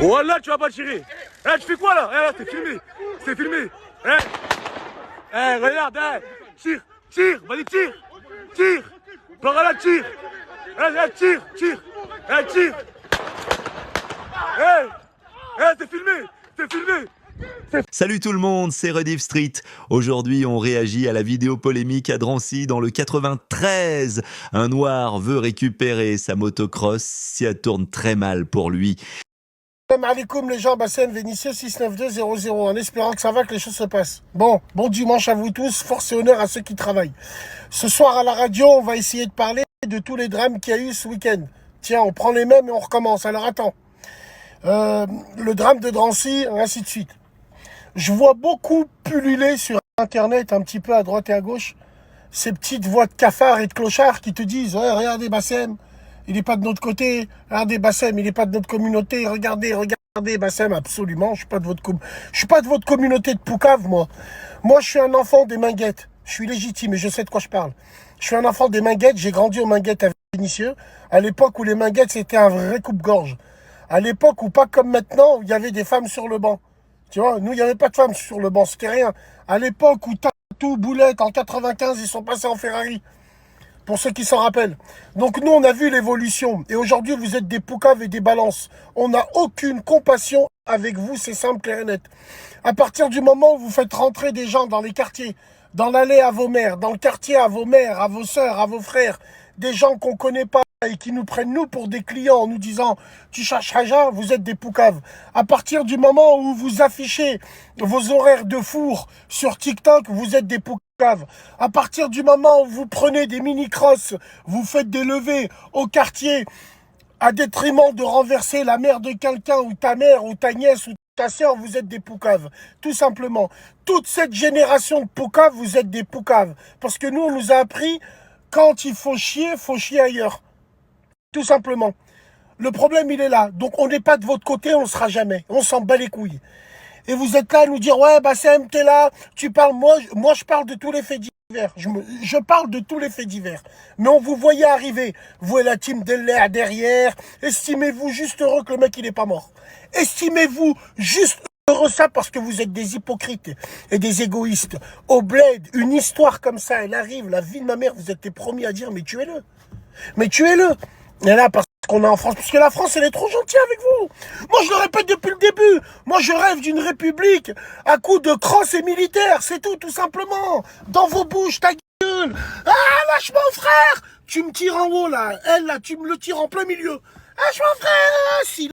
Wallah, tu vas pas tirer. Eh, tu fais quoi là? Eh, c'est filmé. C'est filmé. Regarde, tire, tire, vas-y, tire, tire. Là, tire. Tire. Tire. C'est filmé. C'est filmé. Salut tout le monde, c'est Rediff Street. Aujourd'hui, on réagit à la vidéo polémique à Drancy dans le 93. Un noir veut récupérer sa motocross si elle tourne très mal pour lui. Salam alaikum les gens, Bassem Vénitieux 69200, en espérant que ça va, que les choses se passent. Bon dimanche à vous tous, force et honneur à ceux qui travaillent. Ce soir à la radio, on va essayer de parler de tous les drames qu'il y a eu ce week-end. Tiens, on prend les mêmes et on recommence, alors attends. Le drame de Drancy, ainsi de suite. Je vois beaucoup pulluler sur internet, un petit peu à droite et à gauche, ces petites voix de cafards et de clochards qui te disent « Ouais, regardez Bassem, il n'est pas de notre côté. Regardez Bassem, il n'est pas de notre communauté. Regardez Bassem, absolument. Je suis pas de votre communauté de Poucave, moi. Moi, je suis un enfant des Minguettes. Je suis légitime et je sais de quoi je parle. Je suis un enfant des Minguettes. J'ai grandi aux Minguettes à Vénitieux. À l'époque où les Minguettes, c'était un vrai coupe-gorge. À l'époque où, pas comme maintenant, où il y avait des femmes sur le banc. Tu vois, nous, il n'y avait pas de femmes sur le banc. C'était rien. À l'époque où Tatou, Boulette, en 95, ils sont passés en Ferrari. Pour ceux qui s'en rappellent. Donc nous, on a vu l'évolution. Et aujourd'hui, vous êtes des poucaves et des balances. On n'a aucune compassion avec vous, c'est simple, clair et net. À partir du moment où vous faites rentrer des gens dans les quartiers, dans l'allée à vos mères, dans le quartier à vos mères, à vos sœurs, à vos frères, des gens qu'on ne connaît pas et qui nous prennent nous pour des clients en nous disant « Tu cherches Raja, vous êtes des poucaves ». À partir du moment où vous affichez vos horaires de four sur TikTok, vous êtes des poucaves. À partir du moment où vous prenez des mini-crosses, vous faites des levées au quartier à détriment de renverser la mère de quelqu'un ou ta mère ou ta nièce ou ta sœur, vous êtes des poucaves. Tout simplement. Toute cette génération de poucaves, vous êtes des poucaves. Parce que nous, on nous a appris, quand il faut chier ailleurs. Tout simplement. Le problème, il est là. Donc, on n'est pas de votre côté, on ne sera jamais. On s'en bat les couilles. Et vous êtes là à nous dire, ouais, Bassem, t'es là, tu parles, moi, je parle de tous les faits divers. Je parle de tous les faits divers. Mais on vous voyait arriver. Vous et la team Deller derrière. Estimez-vous juste heureux que le mec, il n'est pas mort. Estimez-vous juste heureux ça parce que vous êtes des hypocrites et des égoïstes. Au bled, une histoire comme ça, elle arrive, la vie de ma mère, vous êtes les premiers à dire, mais tuez-le. Mais tuez-le. Et là, parce qu'on est en France, parce que la France, elle est trop gentille avec vous. Moi, je le répète depuis le début. Moi, je rêve d'une république à coups de crosse et militaire. C'est tout simplement. Dans vos bouches, ta gueule. Ah, lâche mon frère. Tu me tires en haut, là. Elle, là, tu me le tires en plein milieu. Lâche mon frère. Si